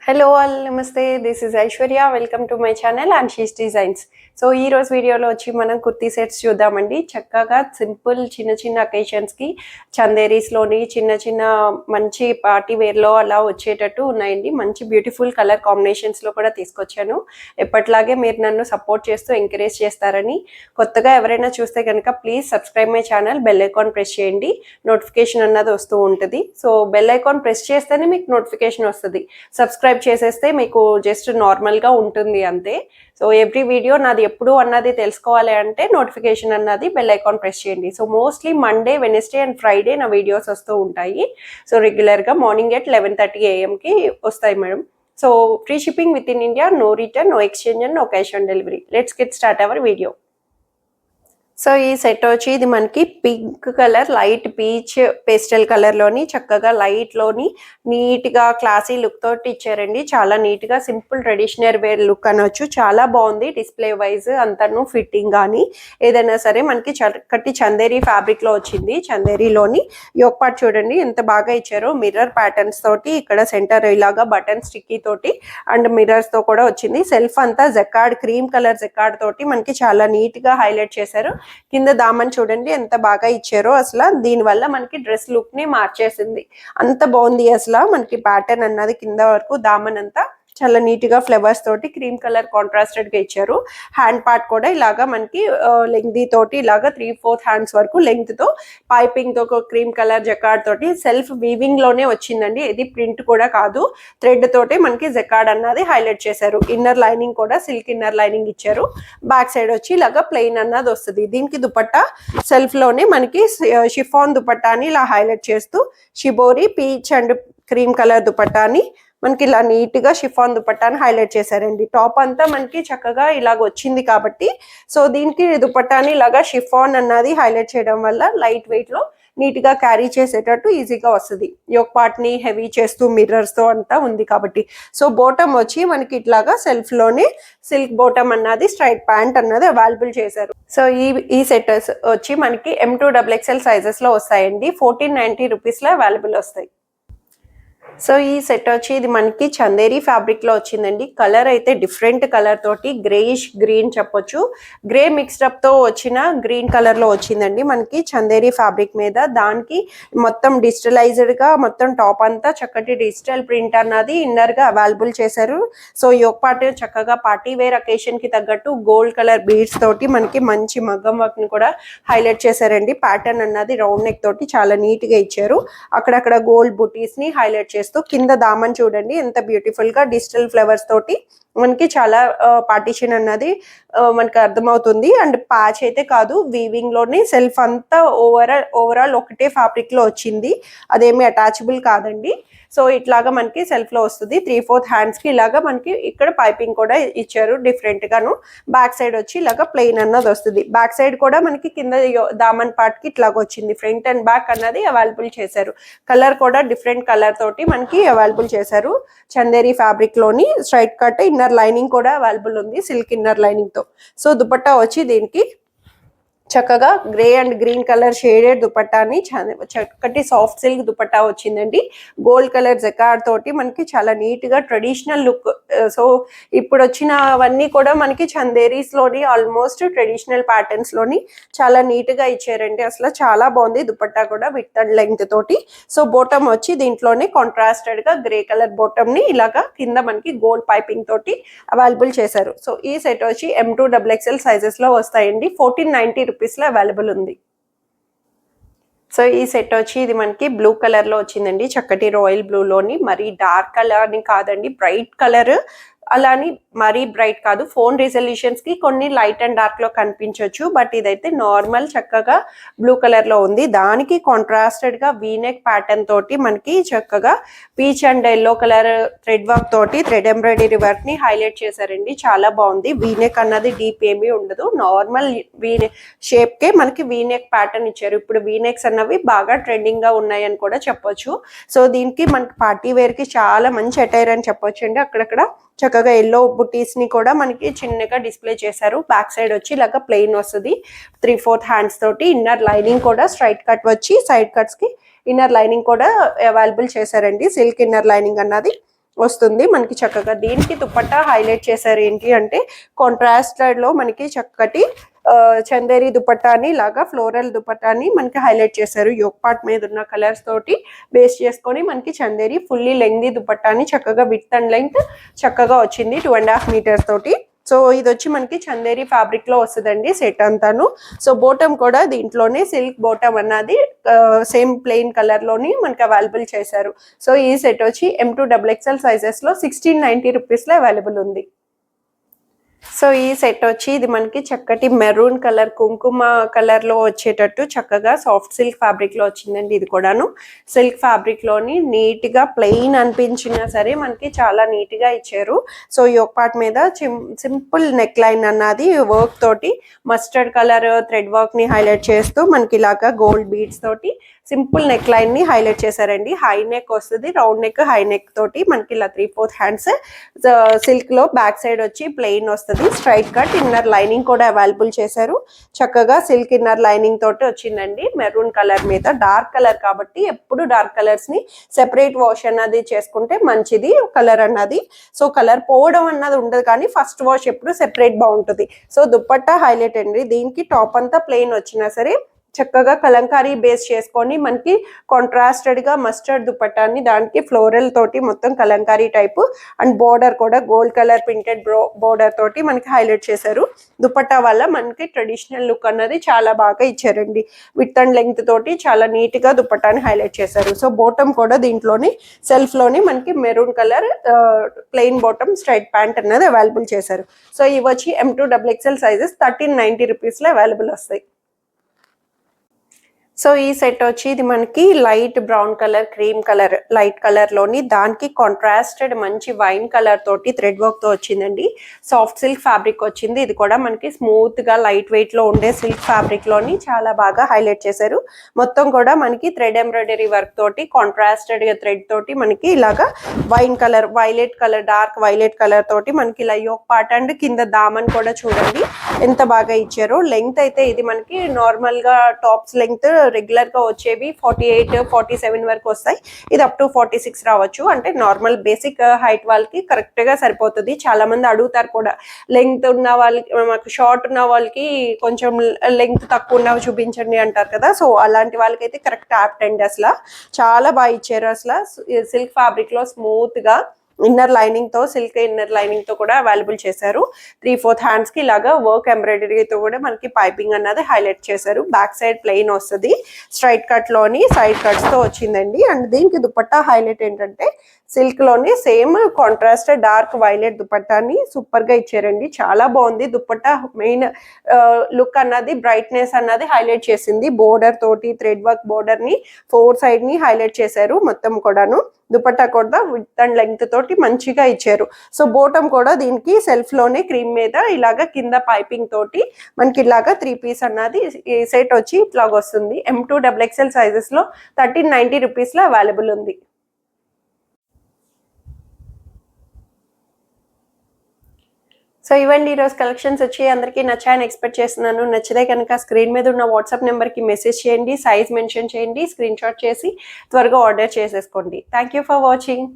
Hello all నమస్తే. This is Aishwarya. Welcome to my channel and she's designs. So ఈ రోజు వీడియోలో వచ్చి మనం కుర్తీ సెట్స్ చూద్దామండి. చక్కగా సింపుల్ చిన్న చిన్న అకేషన్స్కి చందేరీస్లోని చిన్న చిన్న మంచి పార్టీ వేర్లో అలా వచ్చేటట్టు ఉన్నాయండి. మంచి బ్యూటిఫుల్ కలర్ కాంబినేషన్స్లో కూడా తీసుకొచ్చాను. ఎప్పట్లాగే మీరు నన్ను సపోర్ట్ చేస్తూ ఎంకరేజ్ చేస్తారని, కొత్తగా ఎవరైనా చూస్తే కనుక please subscribe my channel, bell icon press చేయండి. నోటిఫికేషన్ అన్నది వస్తూ ఉంటుంది. సో బెల్ ఐకాన్ ప్రెస్ చేస్తేనే మీకు నోటిఫికేషన్ వస్తుంది. సబ్స్క్రైబ్ చేసేస్తే మీకు జస్ట్ నార్మల్గా ఉంటుంది అంతే. సో ఎవ్రీ వీడియో నాది ఎప్పుడు అన్నది తెలుసుకోవాలి అంటే నోటిఫికేషన్ అన్నది బెల్ ఐకాన్ ప్రెస్ చేయండి. So mostly Monday, Wednesday and Friday నా వీడియోస్ వస్తూ ఉంటాయి. సో రెగ్యులర్గా మార్నింగ్ 11:30 AM వస్తాయి madam. So free shipping within India, no return, no exchange and no cash on delivery. Let's get start our video. So ఈ set వచ్చి ఇది మనకి pink colour, light peach pastel కలర్లోని చక్కగా లైట్లోని నీట్గా క్లాసీ లుక్ తోటి ఇచ్చారండి. చాలా నీట్గా సింపుల్ ట్రెడిషనల్ వేర్ లుక్ అనొచ్చు. చాలా బాగుంది డిస్ప్లే వైజ్ అంతను, ఫిట్టింగ్ కానీ ఏదైనా సరే మనకి చక్కటి చందేరి ఫ్యాబ్రిక్లో వచ్చింది. చందేరిలోని యోక్ పార్ట్ చూడండి ఎంత బాగా ఇచ్చారో. మిర్రర్ ప్యాటర్న్స్ తోటి ఇక్కడ సెంటర్ ఇలాగా బటన్ స్టిక్కీ తోటి అండ్ మిర్రర్స్తో కూడా వచ్చింది. సెల్ఫ్ అంతా జకార్డ్, క్రీమ్ కలర్ జకార్డ్ తోటి మనకి చాలా నీట్గా హైలైట్ చేశారు. కింద దామన్ చూడండి ఎంత బాగా ఇచ్చారో. అసలు దీనివల్ల మనకి డ్రెస్ లుక్ ని మార్చేసింది. అంత బాగుంది అసలు. మనకి ప్యాటర్న్ అన్నది కింద వరకు దామన్ అంతా చాలా నీట్ గా ఫ్లవర్స్ తోటి క్రీమ్ కలర్ కాంట్రాస్టెడ్ గా ఇచ్చారు. హ్యాండ్ పార్ట్ కూడా ఇలాగా మనకి లెంగ్తీ తోటి ఇలాగా 3/4 హ్యాండ్స్ వరకు లెంగ్త్ తో పైపింగ్ తో క్రీమ్ కలర్ జకార్డ్ తోటి సెల్ఫ్ వీవింగ్ లోనే వచ్చిందండి. ఇది ప్రింట్ కూడా కాదు, థ్రెడ్ తోటి మనకి జకార్డ్ అన్నది హైలైట్ చేశారు. ఇన్నర్ లైనింగ్ కూడా సిల్క్ ఇన్నర్ లైనింగ్ ఇచ్చారు. బ్యాక్ సైడ్ వచ్చి ఇలాగా ప్లెయిన్ అన్నది వస్తుంది. దీనికి దుపట్టా సెల్ఫ్ లోనే మనకి షిఫాన్ దుపట్టాని ఇలా హైలైట్ చేస్తూ shibori peach and cream colour దుపట్టాని మనకి ఇలా నీట్ గా షిఫాన్ దుపట్టాని హైలైట్ చేశారండి. టాప్ అంతా మనకి చక్కగా ఇలాగ వచ్చింది కాబట్టి సో దీనికి దుపట్టాని ఇలాగా షిఫాన్ అన్నది హైలైట్ చేయడం వల్ల లైట్ వెయిట్ లో నీట్ గా క్యారీ చేసేటట్టు ఈజీగా వస్తుంది. యోక్ పార్ట్ ని హెవీ చేస్తూ మిర్రర్స్ తో అంతా ఉంది కాబట్టి. సో బోటమ్ వచ్చి మనకి ఇట్లాగా సెల్ఫ్ లోనే సిల్క్ బోటమ్ అన్నది, స్ట్రైట్ ప్యాంట్ అన్నది అవైలబుల్ చేశారు. సో ఈ సెట్టర్స్ వచ్చి మనకి M2XXL సైజెస్ లో వస్తాయండి. 1490 రూపీస్ లో అవైలబుల్ వస్తాయి. సో ఈ సెట్ వచ్చి ఇది మనకి చందేరి ఫ్యాబ్రిక్ లో వచ్చిందండి. కలర్ అయితే డిఫరెంట్ కలర్ తోటి గ్రేయిష్ గ్రీన్ చెప్పొచ్చు. గ్రే మిక్స్డ్ అప్ తో వచ్చిన గ్రీన్ కలర్ లో వచ్చిందండి మనకి చందేరి ఫ్యాబ్రిక్ మీద. దానికి మొత్తం డిజిటలైజ్డ్ గా మొత్తం టాప్ అంతా చక్కటి డిజిటల్ ప్రింట్ అన్నది ఇన్నర్ గా అవైలబుల్ చేశారు. సో యోక్ పార్ట్ చక్కగా పార్టీ వేర్ అకేషన్ కి తగ్గట్టు గోల్డ్ కలర్ బీడ్స్ తోటి మనకి మంచి మగ్గం వర్క్ ని కూడా హైలైట్ చేశారండి. ప్యాటర్న్ అన్నది రౌండ్ నెక్ తోటి చాలా నీట్ గా ఇచ్చారు. అక్కడక్కడ గోల్డ్ బుటీస్ ని హైలైట్ చేస్తూ కింద దామన్ చూడండి ఎంత బ్యూటిఫుల్ గా డిజిటల్ ఫ్లవర్స్ తోటి మనకి చాలా పార్టీషన్ అన్నది మనకి అర్థమవుతుంది. అండ్ ప్యాచ్ అయితే కాదు, వీవింగ్ లోనే సెల్ఫ్ అంతా ఓవరాల్ ఒకటే ఫ్యాబ్రిక్ లో వచ్చింది. అదేమి అటాచబుల్ కాదండి. సో ఇట్లాగా మనకి సెల్ఫ్ లో వస్తుంది. 3/4 హ్యాండ్స్ కి ఇలాగా మనకి ఇక్కడ పైపింగ్ కూడా ఇచ్చారు డిఫరెంట్ గాను. బ్యాక్ సైడ్ వచ్చి ఇలాగా ప్లెయిన్ అన్నది వస్తుంది. బ్యాక్ సైడ్ కూడా మనకి కింద దామన్ పార్ట్ కి ఇట్లాగా వచ్చింది. ఫ్రంట్ అండ్ బ్యాక్ అన్నది అవైలబుల్ చేశారు. కలర్ కూడా డిఫరెంట్ కలర్ తోటి మనకి అవైలబుల్ చేశారు. చందేరి ఫ్యాబ్రిక్ లోని స్ట్రైట్ కట్ ఇన్నర్ లైనింగ్ కూడా అవైలబుల్ ఉంది, సిల్క్ ఇన్నర్ లైనింగ్ తో. సో దుపట్టా వచ్చి దీనికి చక్కగా grey and green colour shaded దుపట్టాని చక్కటి సాఫ్ట్ సిల్క్ దుపట్టా వచ్చిందండి. గోల్డ్ కలర్ జకార్డ్ తోటి మనకి చాలా నీట్ గా ట్రెడిషనల్ లుక్. సో ఇప్పుడు వచ్చినవన్నీ కూడా మనకి చందేరీస్ లోని ఆల్మోస్ట్ ట్రెడిషనల్ ప్యాటర్న్స్ లోని చాలా నీట్ గా ఇచ్చారండి. అసలు చాలా బాగుంది దుపట్టా కూడా విత్ అండ్ లెంగ్త్ తోటి. సో బోటమ్ వచ్చి దీంట్లోనే కాంట్రాస్టెడ్ గా గ్రే కలర్ బోటమ్ ని ఇలాగా కింద మనకి గోల్డ్ పైపింగ్ తోటి అవైలబుల్ చేశారు. సో ఈ సెట్ వచ్చి M2XXL సైజెస్ లో వస్తాయండి. 1490 రూపీస్ లో అవైలబుల్ ఉంది. సో ఈ సెట్ వచ్చి ఇది మనకి బ్లూ కలర్ లో వచ్చిందండి. చక్కటి రాయల్ బ్లూ లోని, మరి డార్క్ కలర్ అని కాదండి, బ్రైట్ కలర్. అలాని మరీ బ్రైట్ కాదు. ఫోన్ రిజల్యూషన్స్ కి కొన్ని లైట్ అండ్ డార్క్ లో కనిపించవచ్చు, బట్ ఇదైతే నార్మల్ చక్కగా బ్లూ కలర్ లో ఉంది. దానికి కాంట్రాస్టెడ్ గా వీనెక్ ప్యాటర్న్ తోటి మనకి చక్కగా peach and yellow colour thread work తోటి థ్రెడ్ ఎంబ్రాయిడరీ వర్క్ ని హైలైట్ చేశారండి. చాలా బాగుంది. వీనెక్ అన్నది డీప్ ఏమీ ఉండదు, నార్మల్ షేప్ కే మనకి వీనెక్ ప్యాటర్న్ ఇచ్చారు. ఇప్పుడు వీనెక్స్ అన్నవి బాగా ట్రెండింగ్ గా ఉన్నాయని కూడా చెప్పొచ్చు. సో దీనికి మనకి పార్టీ వేర్ కి చాలా మంచి అటైర్ అని చెప్పొచ్చు అండి. అక్కడక్కడ చక్కగా ఎల్లో బుటీస్ ని కూడా మనకి చిన్నగా డిస్ప్లే చేశారు. బ్యాక్ సైడ్ వచ్చి ఇలాగ ప్లెయిన్ వస్తుంది. 3/4 హ్యాండ్స్ తోటి ఇన్నర్ లైనింగ్ కూడా స్ట్రైట్ కట్ వచ్చి సైడ్ కట్స్ కి ఇన్నర్ లైనింగ్ కూడా అవైలబుల్ చేశారండి. సిల్క్ ఇన్నర్ లైనింగ్ అన్నది వస్తుంది మనకి చక్కగా. దీనికి దుపట్టా హైలైట్ చేశారు ఏంటి అంటే కాంట్రాస్టెడ్ లో మనకి చక్కటి చందేరి దుపట్టాని లాగా ఫ్లోరల్ దుపట్టాని మనకి హైలైట్ చేశారు. యోక్ పార్ట్ మీద ఉన్న కలర్స్ తోటి బేస్ చేసుకొని మనకి చందేరి ఫుల్లీ లెంగ్దీ దుపట్టాని చక్కగా విడ్త్ అండ్ లెంగ్త్ చక్కగా వచ్చింది 2.5 మీటర్స్ తోటి. సో ఇది వచ్చి మనకి చందేరి ఫ్యాబ్రిక్ లో వస్తుందండి సెట్ అంతాను. సో బోటమ్ కూడా దీంట్లోనే సిల్క్ బోటమ్ అన్నది సేమ్ ప్లెయిన్ కలర్ లోని మనకి అవైలబుల్ చేశారు. సో ఈ సెట్ వచ్చి M2 XXL సైజెస్ లో 1690 రూపీస్ లో అవైలబుల్ ఉంది. సో ఈ సెట్ వచ్చి ఇది మనకి చక్కటి మెరూన్ కలర్ కుంకుమ కలర్ లో వచ్చేటట్టు చక్కగా సాఫ్ట్ సిల్క్ ఫ్యాబ్రిక్ లో వచ్చిందండి. ఇది కూడాను సిల్క్ ఫ్యాబ్రిక్ లోని నీట్ గా ప్లెయిన్ అనిపించినా సరే మనకి చాలా నీట్ గా ఇచ్చారు. సో ఈ ఒక పార్ట్ మీద సింపుల్ నెక్ లైన్ అన్నది వర్క్ తోటి మస్టర్డ్ కలర్ థ్రెడ్ వర్క్ ని హైలైట్ చేస్తూ మనకి ఇలాగా గోల్డ్ బీడ్స్ తోటి సింపుల్ నెక్ లైన్ ని హైలైట్ చేశారండి. హై నెక్ వస్తుంది, రౌండ్ నెక్ హై నెక్ తోటి మనకి ఇలా 3/4 హ్యాండ్స్ సిల్క్ లో బ్యాక్ సైడ్ వచ్చి ప్లెయిన్ వస్తుంది. స్ట్రైట్ కట్ ఇన్నర్ లైనింగ్ కూడా అవైలబుల్ చేశారు. చక్కగా సిల్క్ ఇన్నర్ లైనింగ్ తోటి వచ్చిందండి. మెరూన్ కలర్ మీద డార్క్ కలర్ కాబట్టి ఎప్పుడు డార్క్ కలర్స్ ని సెపరేట్ వాష్ అన్నది చేసుకుంటే మంచిది కలర్ అన్నది. సో కలర్ పోవడం అన్నది ఉండదు కానీ ఫస్ట్ వాష్ ఎప్పుడు సెపరేట్ బాగుంటుంది. సో దుపట్టా హైలైట్ అండి. దీనికి టాప్ అంతా ప్లెయిన్ వచ్చినా సరే చక్కగా కలంకారీ బేస్ చేసుకొని మనకి కాంట్రాస్టెడ్ గా మస్టర్డ్ దుపట్టాని దానికి ఫ్లోరల్ తోటి మొత్తం కలంకారీ టైపు అండ్ బోర్డర్ కూడా గోల్డ్ కలర్ ప్రింటెడ్ బోర్డర్ తోటి మనకి హైలైట్ చేశారు. దుపట్టా వల్ల మనకి ట్రెడిషనల్ లుక్ అన్నది చాలా బాగా ఇచ్చారండి. విత్ అండ్ లెంగ్త్ తోటి చాలా నీట్ గా దుపట్టాని హైలైట్ చేశారు. సో బోటమ్ కూడా దీంట్లోని సెల్ఫ్ లోని మనకి maroon colour plain bottom straight pant అన్నది అవైలబుల్ చేశారు. సో ఇవి వచ్చి M2 XXL సైజెస్ 1390 రూపీస్ లో అవైలబుల్ వస్తాయి. సో ఈ సెట్ వచ్చి ఇది మనకి light brown colour cream colour light colour లోని దానికి కాంట్రాస్టెడ్ మంచి వైన్ కలర్ తోటి థ్రెడ్ వర్క్ తో వచ్చిందండి. సాఫ్ట్ సిల్క్ ఫ్యాబ్రిక్ వచ్చింది. ఇది కూడా మనకి స్మూత్ గా లైట్ వెయిట్ లో ఉండే సిల్క్ ఫ్యాబ్రిక్ లోని చాలా బాగా హైలైట్ చేశారు. మొత్తం కూడా మనకి థ్రెడ్ ఎంబ్రాయిడరీ వర్క్ తోటి కాంట్రాస్టెడ్ గా థ్రెడ్ తోటి మనకి ఇలాగా wine colour violet colour dark violet colour తోటి మనకి ఇలా యోక్ పార్ట్ అండ్ కింద దామన్ కూడా చూడండి ఎంత బాగా ఇచ్చారు. లెంగ్త్ అయితే ఇది మనకి నార్మల్ గా టాప్స్ లెంగ్త్ రెగ్యులర్ గా వచ్చేవి 48-47 వరకు వస్తాయి. ఇది అప్ టు 46 రావచ్చు. అంటే నార్మల్ బేసిక్ హైట్ వాళ్ళకి కరెక్ట్ గా సరిపోతుంది. చాలా మంది అడుగుతారు కూడా లెంగ్త్ ఉన్న వాళ్ళకి మాకు షార్ట్ ఉన్న వాళ్ళకి కొంచెం లెంగ్త్ తక్కువ ఉన్నవి చూపించండి అంటారు కదా. సో అలాంటి వాళ్ళకైతే కరెక్ట్ యాప్ట్ అండి. అసలు చాలా బాగా ఇచ్చారు. అసలు సిల్క్ ఫ్యాబ్రిక్ లో స్మూత్ గా ఇన్నర్ లైనింగ్ తో సిల్క్ ఇన్నర్ లైనింగ్ తో కూడా అవైలబుల్ చేశారు. 3/4 హ్యాండ్స్ కి ఇలాగా వర్క్ ఎంబ్రాయిడరీతో కూడా మనకి పైపింగ్ అన్నది హైలైట్ చేశారు. బ్యాక్ సైడ్ ప్లెయిన్ వస్తుంది. స్ట్రైట్ కట్ లోని సైడ్ కట్స్ తో వచ్చిందండి. అండ్ దీనికి దుపట్టా హైలైట్ ఏంటంటే సిల్క్ లోని సేమ్ కాంట్రాస్ట్ డార్క్ వైలెట్ దుపట్టాని సూపర్ గా ఇచ్చారండి. చాలా బాగుంది దుపట్టా. మెయిన్ లుక్ అన్నది బ్రైట్నెస్ అన్నది హైలైట్ చేసింది. బోర్డర్ తోటి థ్రెడ్ వర్క్ బోర్డర్ ని 4 సైడ్ ని హైలైట్ చేశారు. మొత్తం కూడాను దుపట్టా కూడా విత్ అండ్ లెంగ్త్ తోటి మంచిగా ఇచ్చారు. సో బోటమ్ కూడా దీనికి సెల్ఫ్ లోనే క్రీమ్ మీద ఇలాగా కింద పైపింగ్ తోటి మనకి ఇలాగా 3 పీస్ అన్నది ఈ సెట్ వచ్చి ఇట్లాగ వస్తుంది. M2 XXL సైజెస్ లో 1390 రూపీస్ లో అవైలబుల్ ఉంది. సో ఇవ్వండి ఈరోజు కలెక్షన్స్ వచ్చి అందరికీ నచ్చాయని ఎక్స్పెక్ట్ చేస్తున్నాను. నచ్చితే కనుక స్క్రీన్ మీద ఉన్న వాట్సాప్ నెంబర్కి మెసేజ్ చేయండి, సైజ్ మెన్షన్ చేయండి, స్క్రీన్ షాట్ చేసి త్వరగా ఆర్డర్ చేసేసుకోండి. Thank you for watching.